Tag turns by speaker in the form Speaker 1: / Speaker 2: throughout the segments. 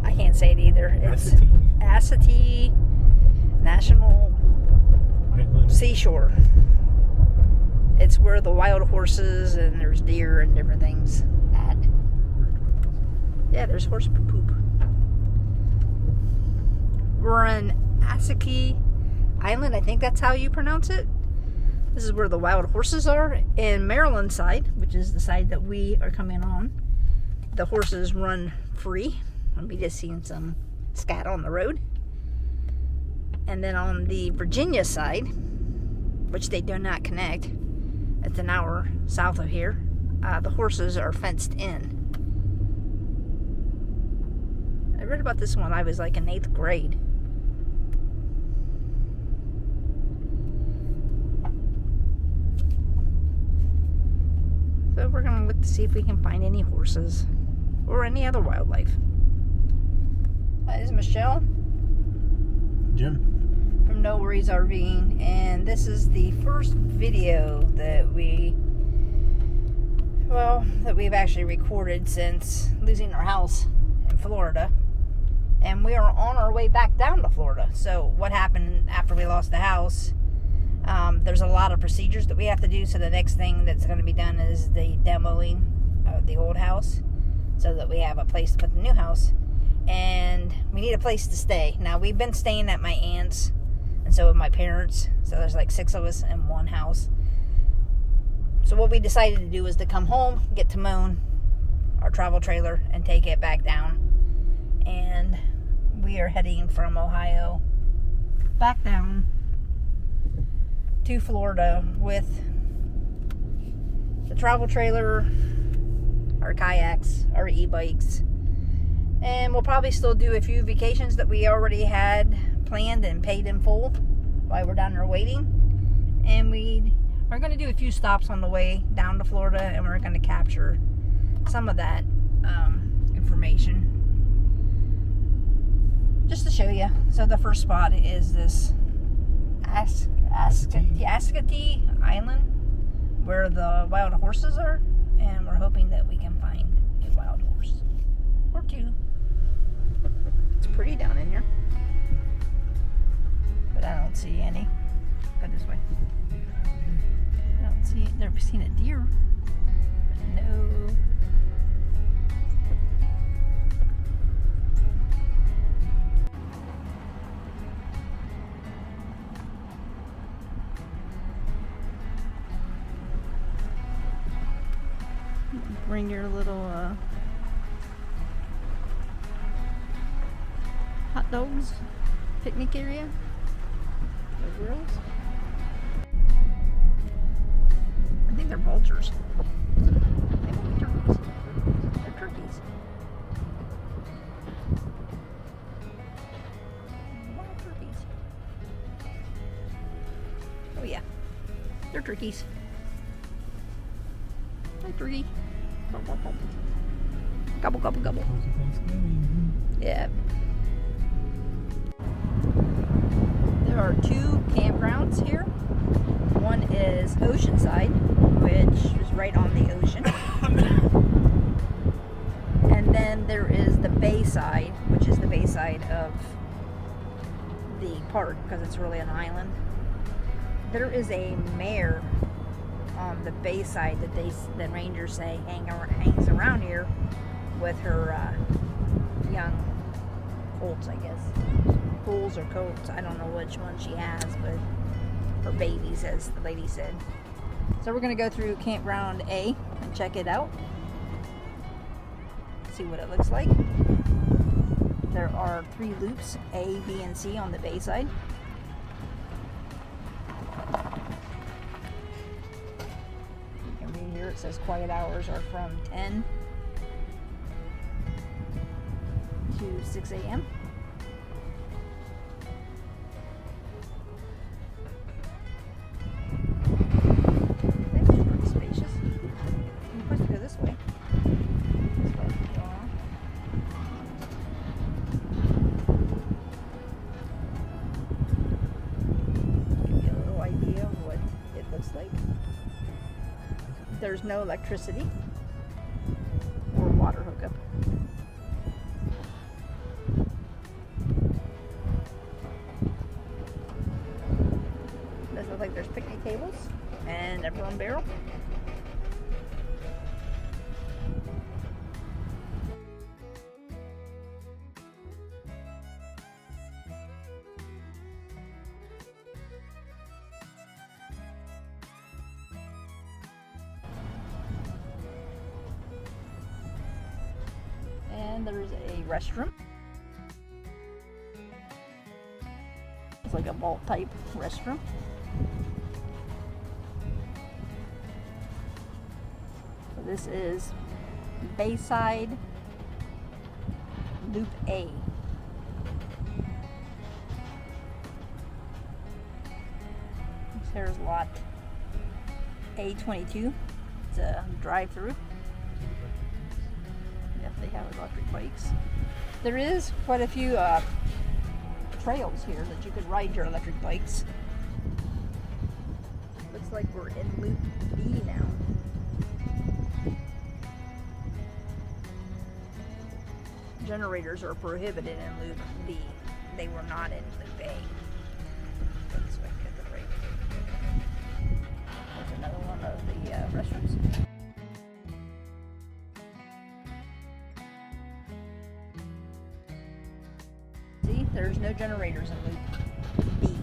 Speaker 1: I can't say it either. It's Assateague National Seashore. It's where the wild horses and there's deer and different things at. Yeah, there's horse poop. We're on Assateague Island. I think that's how you pronounce it. This is where the wild horses are. In Maryland side, which is the side that we are coming on, the horses run free. I'm just seeing some scat on the road. And then on the Virginia side, which they do not connect, it's an hour south of here, the horses are fenced in. I read about this when I was like in 8th grade. So we're going to look to see if we can find any horses or any other wildlife. This is Michelle.
Speaker 2: Jim.
Speaker 1: From No Worries RVing, and this is the first video that we've actually recorded since losing our house in Florida. And we are on our way back down to Florida. So what happened after we lost the house, there's a lot of procedures that we have to do. So the next thing that's going to be done is the demoing of the old house so that we have a place to put the new house. And we need a place to stay. Now, we've been staying at my aunt's, and so with my parents. So there's like 6 of us in one house. So what we decided to do is to come home, get Timon, our travel trailer, and take it back down. And we are heading from Ohio back down to Florida with the travel trailer, our kayaks, our e-bikes. And we'll probably still do a few vacations that we already had planned and paid in full while we're down there waiting. And we are going to do a few stops on the way down to Florida, and we're going to capture some of that information just to show you. So the first spot is this Assateague Island, where the wild horses are, and we're hoping that we can find a wild horse or two. It's pretty down in here, but I don't see any. Go this way. I don't see. Never seen a deer. No. Bring your little hot dogs, picnic area, the grills. I think they're vultures. They might be turkeys. They're turkeys. Wild turkeys. Oh yeah, they're turkeys. Hi turkey. Gobble, gobble, gobble. Yeah. There are 2 campgrounds here. One is Oceanside, which is right on the ocean. And then there is the Bayside, which is the Bayside of the park, because it's really an island. There is a mare on the Bayside that the rangers say hangs around here with her young colts, I guess. Bulls or colts, I don't know which one she has, but her babies, as the lady said. So we're going to go through campground A and check it out. See what it looks like. There are 3 loops, A, B, and C on the Bayside. You can read here, it says quiet hours are from 10 to 6 a.m. There's no electricity or water hookup. barrel. And there's a restroom. It's like a vault type restroom. So this is Bayside Loop A. There's lot A22. It's a drive-through. Yep, they have electric bikes. There is quite a few trails here that you could ride your electric bikes. Looks like we're in Loop B now. Generators are prohibited in Loop B. They were not in Loop A. This way, get the break. There's another one of the restrooms. See, there's no generators in Loop B.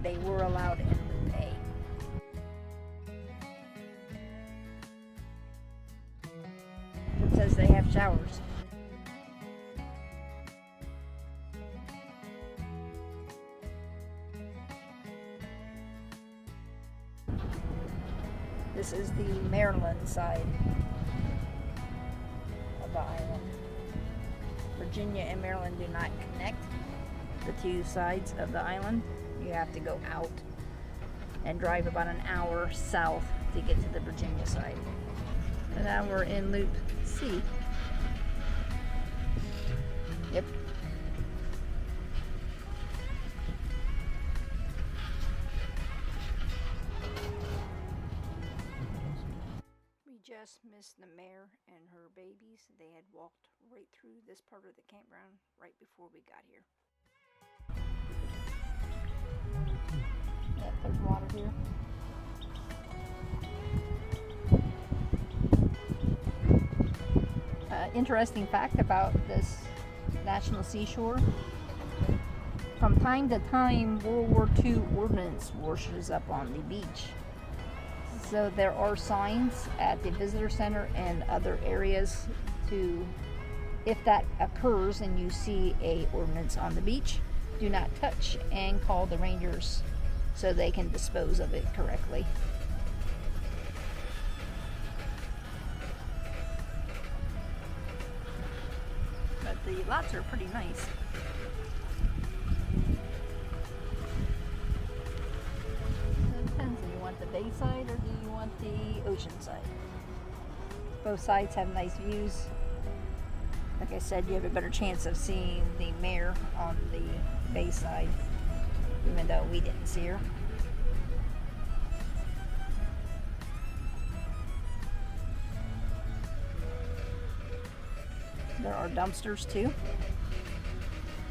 Speaker 1: They were allowed in Loop A. It says they have showers. This is the Maryland side of the island. Virginia and Maryland do not connect the two sides of the island. You have to go out and drive about an hour south to get to the Virginia side. And now we're in Loop C. Yep. We just missed the mayor and her babies. They had walked right through this part of the campground right before we got here. Yep, there's water here. Interesting fact about this National Seashore. From time to time, World War II ordnance washes up on the beach. So there are signs at the visitor center and other areas to, if that occurs and you see a ordnance on the beach, do not touch and call the rangers so they can dispose of it correctly. But the lots are pretty nice. So it depends. Do you want the bay side or do you want the ocean side? Both sides have nice views. Like I said, you have a better chance of seeing the mayor on the bay side, even though we didn't see her. There are dumpsters too.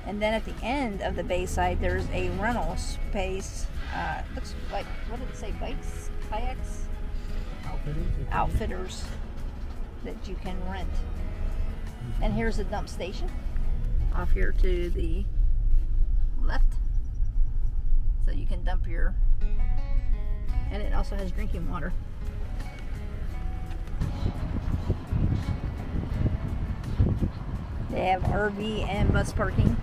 Speaker 1: And then at the end of the bay side, there's a rental space. Looks like, what did it say? Bikes? Kayaks? Outfitters that you can rent. And here's a dump station off here to the left. So you can dump your, and it also has drinking water. They have RV and bus parking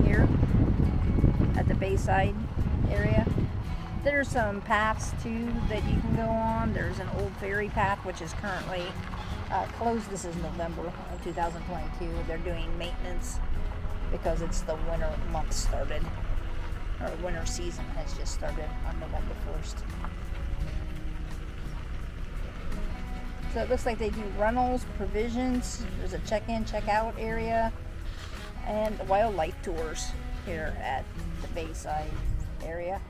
Speaker 1: here at the Bayside area. There's some paths too that you can go on. There's an old ferry path which is currently closed. This is November of 2022. They're doing maintenance because it's the winter month started, or winter season has just started on November 1st. So it looks like they do rentals, provisions. There's a check-in, check-out area, and wildlife tours here at the Bayside area.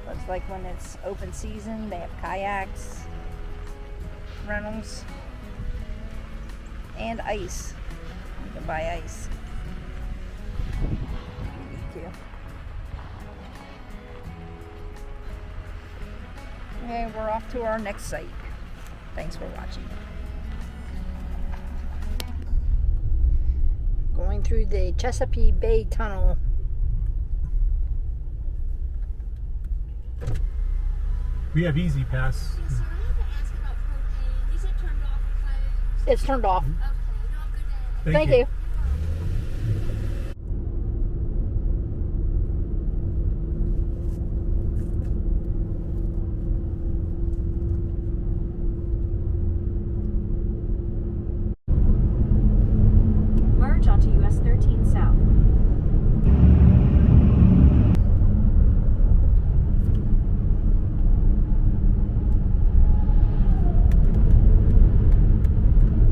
Speaker 1: Looks like when it's open season, they have kayaks, rentals, and ice. You can buy ice. You need to. And we're off to our next site. Thanks for watching. Going through the Chesapeake Bay Tunnel.
Speaker 2: We have Easy Pass.
Speaker 3: Yes, sir. I have to ask about propane. Is it turned off or closed?
Speaker 1: It's turned off.
Speaker 3: Okay. You have a good day.
Speaker 1: Thank you.
Speaker 4: Merge onto US 13 South.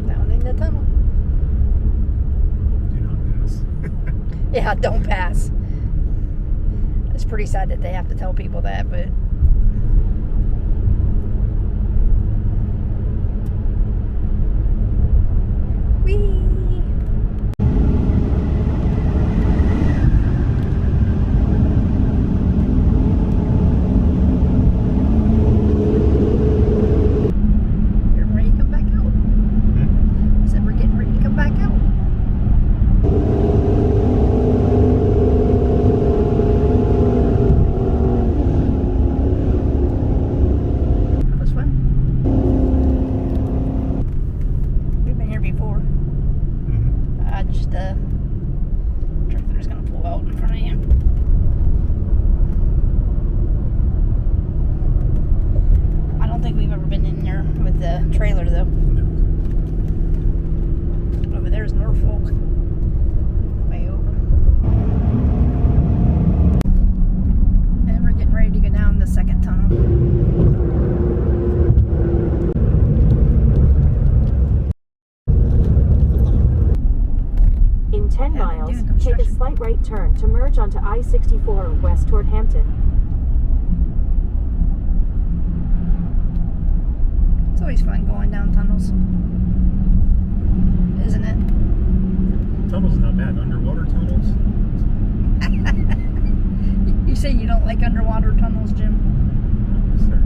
Speaker 1: Down in the tunnel.
Speaker 2: Do not pass.
Speaker 1: Yeah, don't pass. It's pretty sad that they have to tell people that, but whee! Getting ready to come back out. I said we're getting ready to come back out. That was fun. We've been here before. Just trailer's gonna pull out in front of you. I don't think we've ever been in there with the trailer though. Over there's Norfolk. Way over. And we're getting ready to go down the second tunnel.
Speaker 4: In 10
Speaker 1: Yeah,
Speaker 4: miles,
Speaker 1: doing
Speaker 4: take a
Speaker 1: construction.
Speaker 4: slight right turn to merge onto I-64 west toward Hampton.
Speaker 1: It's always fun going down tunnels. Isn't it?
Speaker 2: Tunnel's not bad. Underwater tunnels.
Speaker 1: You say you don't like underwater tunnels, Jim?
Speaker 2: No, sir.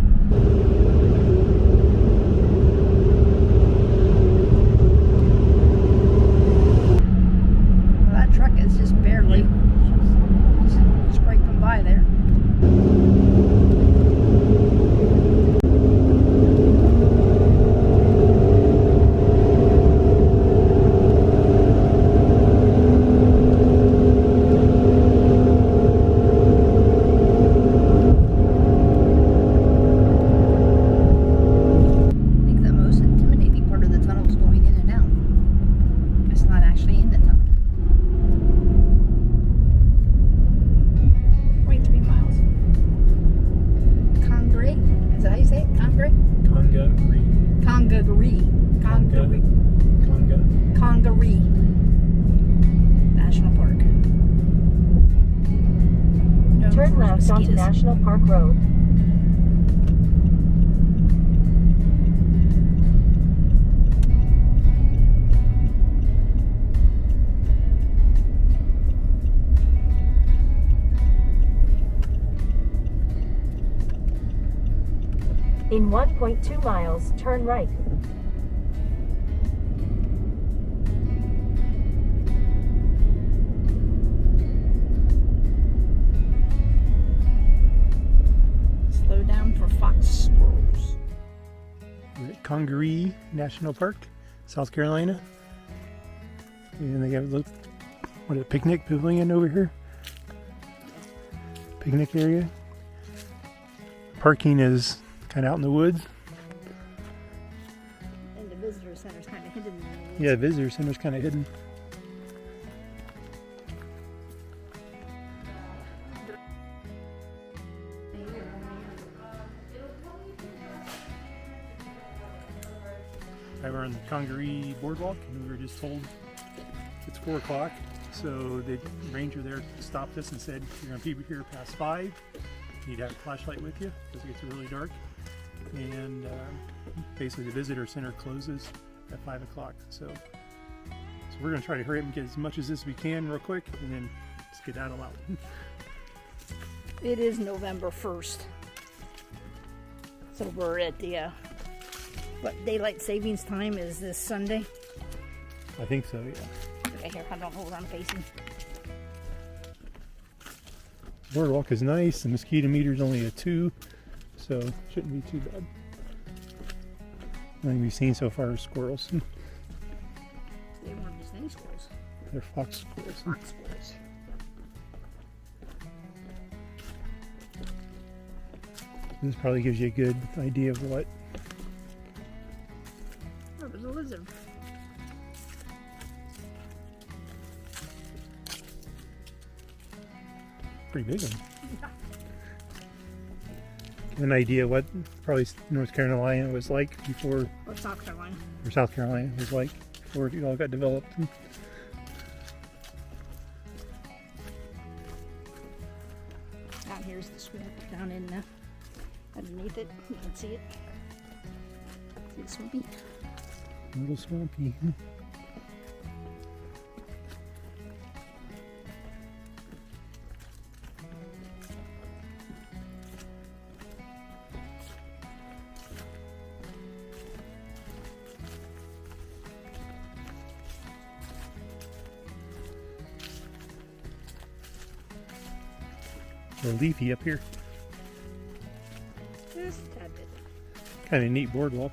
Speaker 1: Well, that truck is just barely scraping by there. I think the most intimidating part of the tunnel is going in and out. It's not actually in the tunnel. 0.3 miles. Congaree? Is that how you say it? Congaree?
Speaker 2: Congaree.
Speaker 1: Congaree. Congaree. Congaree National Park. Known
Speaker 4: Turn
Speaker 1: for
Speaker 4: left onto
Speaker 1: mosquitoes.
Speaker 4: National Park Road. In 1.2 miles, turn right.
Speaker 1: Slow down for fox squirrels.
Speaker 2: We're at Congaree National Park, South Carolina. And they got a picnic pavilion over here. Picnic area. Parking is kind of out in the woods.
Speaker 1: And the visitor center is kind of hidden in the woods.
Speaker 2: Yeah, the visitor center's kind of hidden. Right, we're on the Congaree boardwalk, and we were just told it's 4 o'clock. So the ranger there stopped us and said, "You're going to be here past 5. You need to have a flashlight with you because it gets really dark." And basically, the visitor center closes at 5 o'clock. So we're going to try to hurry up and get as much as this we can real quick, and then skedaddle out.
Speaker 1: It is November 1st. So we're at the what daylight savings time is this Sunday?
Speaker 2: I think so, yeah.
Speaker 1: Okay, here, I don't know what I'm facing.
Speaker 2: Boardwalk is nice. The mosquito meter's only a 2, so shouldn't be too bad. Nothing we've seen so far is squirrels.
Speaker 1: They weren't just any squirrels.
Speaker 2: They're fox squirrels.
Speaker 1: Fox squirrels.
Speaker 2: This probably gives you a good idea of what.
Speaker 1: Oh, there's a lizard.
Speaker 2: Pretty big one. Get an idea what probably North Carolina was like before,
Speaker 1: Or South Carolina.
Speaker 2: or South Carolina was like before it all got developed.
Speaker 1: Down here's the swamp. Down in underneath it, you can see it. See the swampy?
Speaker 2: A little swampy. A little leafy up here.
Speaker 1: Just a tad bit.
Speaker 2: Kind of neat boardwalk.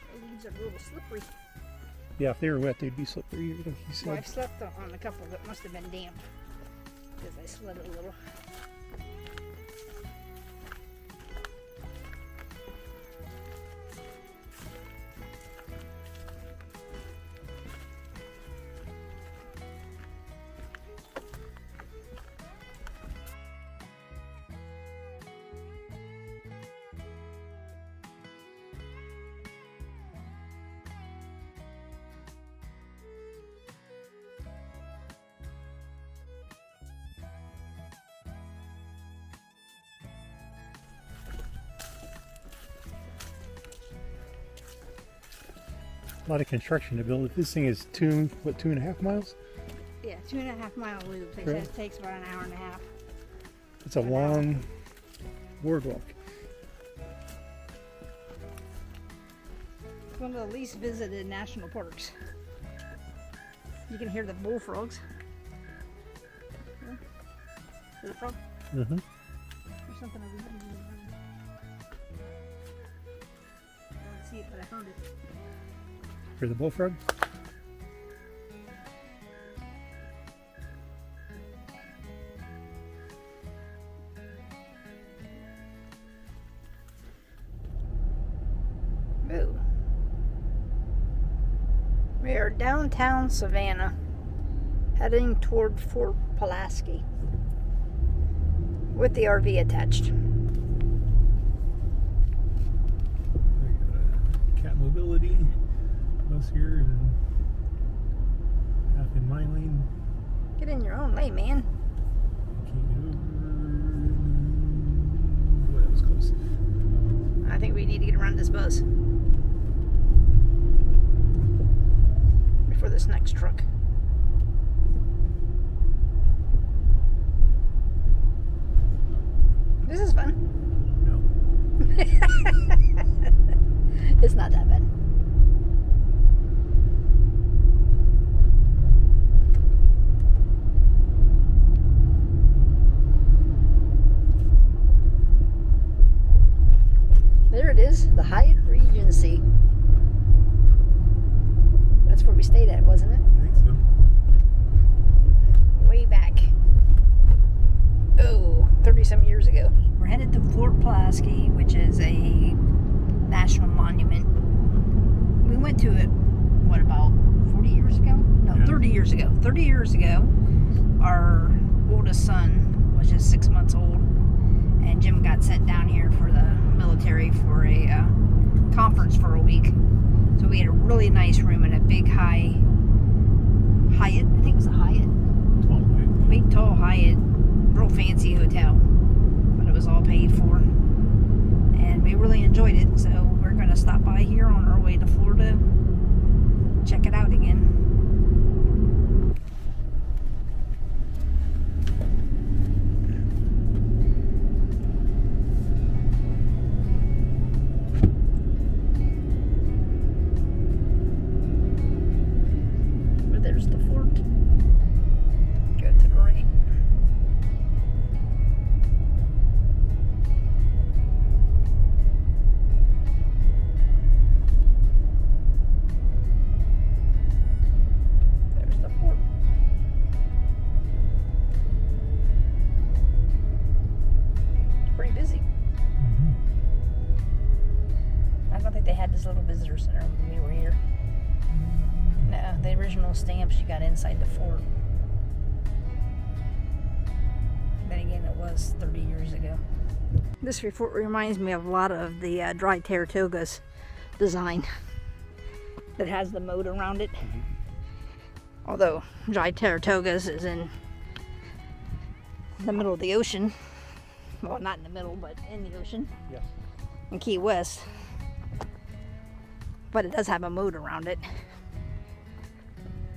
Speaker 1: The leaves are a little slippery.
Speaker 2: Yeah, if they were wet, they'd be slippery, like you
Speaker 1: Well,
Speaker 2: said.
Speaker 1: I've slept on a couple that must have been damp because I slid a little.
Speaker 2: A lot of construction to build it. This thing is 2.5 miles?
Speaker 1: Yeah, 2.5 mile loop. They
Speaker 2: Right.
Speaker 1: said it takes about an hour and a half.
Speaker 2: It's a long boardwalk.
Speaker 1: It's one of the least visited national parks. You can hear the bullfrogs. Is it a frog?
Speaker 2: Mm-hmm.
Speaker 1: There's something over here. I don't see it, but I found it.
Speaker 2: For the bullfrog?
Speaker 1: Ooh. We are downtown Savannah, heading toward Fort Pulaski with the RV attached.
Speaker 2: We got a cat mobility bus here and half in my lane.
Speaker 1: Get in your own lane, man.
Speaker 2: Can't get over. Boy, that was close.
Speaker 1: I think we need to get around this bus before this next truck. This is fun.
Speaker 2: No.
Speaker 1: It's not that bad. There it is, the Hyatt Regency. That's where we stayed at, wasn't it?
Speaker 2: I think so.
Speaker 1: Way back. Oh, 30-some years ago. We're headed to Fort Pulaski, which is a national monument. We went to it, what, about 40 years ago? No,
Speaker 2: Yeah.
Speaker 1: 30 years ago. 30 years ago, our oldest son was just 6 months old, and Jim got sent down here for the military for a conference for a week. So we had a really nice room in a big Hyatt. I think it was a Hyatt.
Speaker 2: Tall way.
Speaker 1: Big tall Hyatt, real fancy hotel, but it was all paid for. and we really enjoyed it. So we're going to stop by here on our way to Florida, check it out again. There's the fort. Go to the right. There's the fort. It's pretty busy. I don't think they had this little visitor center when we were here. No, the original stamps you got inside the fort. Then again, it was 30 years ago. This fort reminds me of a lot of the dry Saratoga's design that has the moat around it. Although dry Saratoga's is in the middle of the ocean. Well, not in the middle, but in the ocean.
Speaker 2: Yes.
Speaker 1: In Key West. But it does have a moat around it.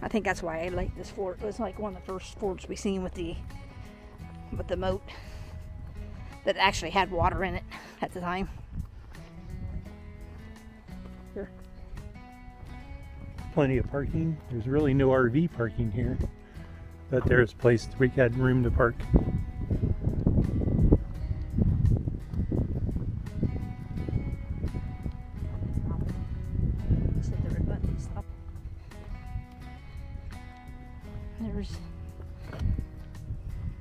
Speaker 1: I think that's why I like this fort. It was like one of the first forts we seen with the moat that actually had water in it at the time. Here.
Speaker 2: Plenty of parking. There's really no RV parking here, but there's a place we had room to park.
Speaker 1: There's, I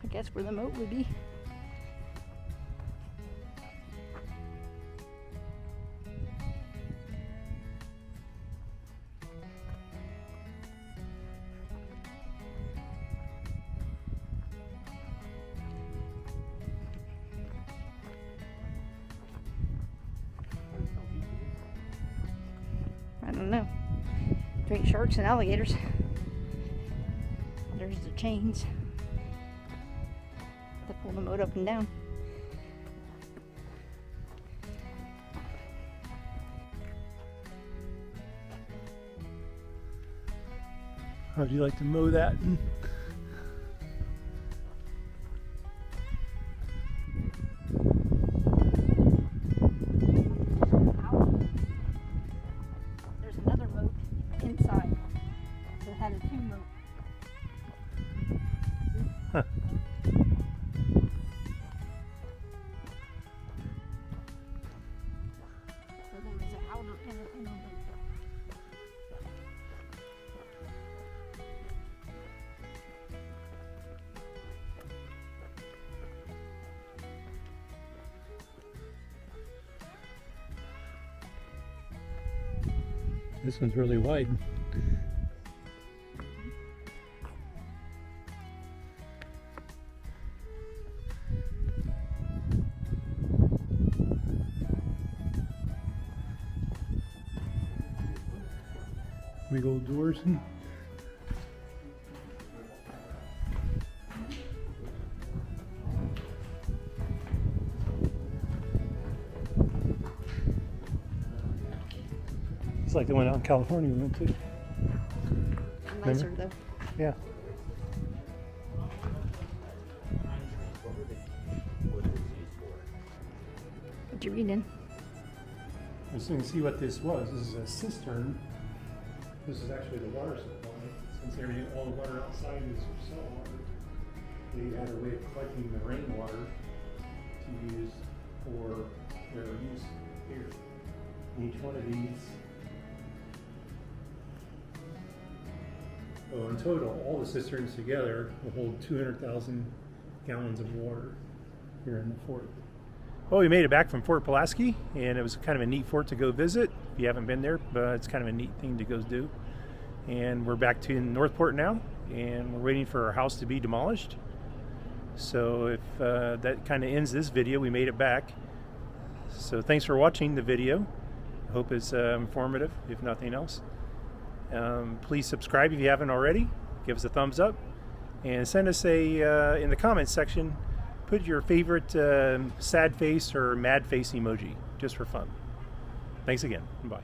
Speaker 1: guess, where the moat would be. I don't know. Great sharks and alligators. There's the chains to pull the moat up and down.
Speaker 2: How'd you like to mow that?
Speaker 1: There's another moat inside. So it had a two moat.
Speaker 2: Huh.
Speaker 1: So there was an outer inner moat.
Speaker 2: This one's really wide. Big old doors. It's like the one out in California we went to.
Speaker 1: Nicer though.
Speaker 2: Yeah.
Speaker 1: What you reading?
Speaker 2: I was going to see what this was. This is a cistern. This is actually the water supply. Since everything, all the water outside is salt water, they had a way of collecting the rainwater to use for their use here. And each one of these, in total, all the cisterns together will hold 200,000 gallons of water here in the fort. Well, we made it back from Fort Pulaski, and it was kind of a neat fort to go visit. If you haven't been there, but it's kind of a neat thing to go do. And we're back to Northport now, and we're waiting for our house to be demolished. So if that kind of ends this video, we made it back. So thanks for watching the video. I hope it's informative, if nothing else. Please subscribe if you haven't already. Give us a thumbs up, and send us in the comments section, put your favorite sad face or mad face emoji, just for fun. Thanks again. Bye.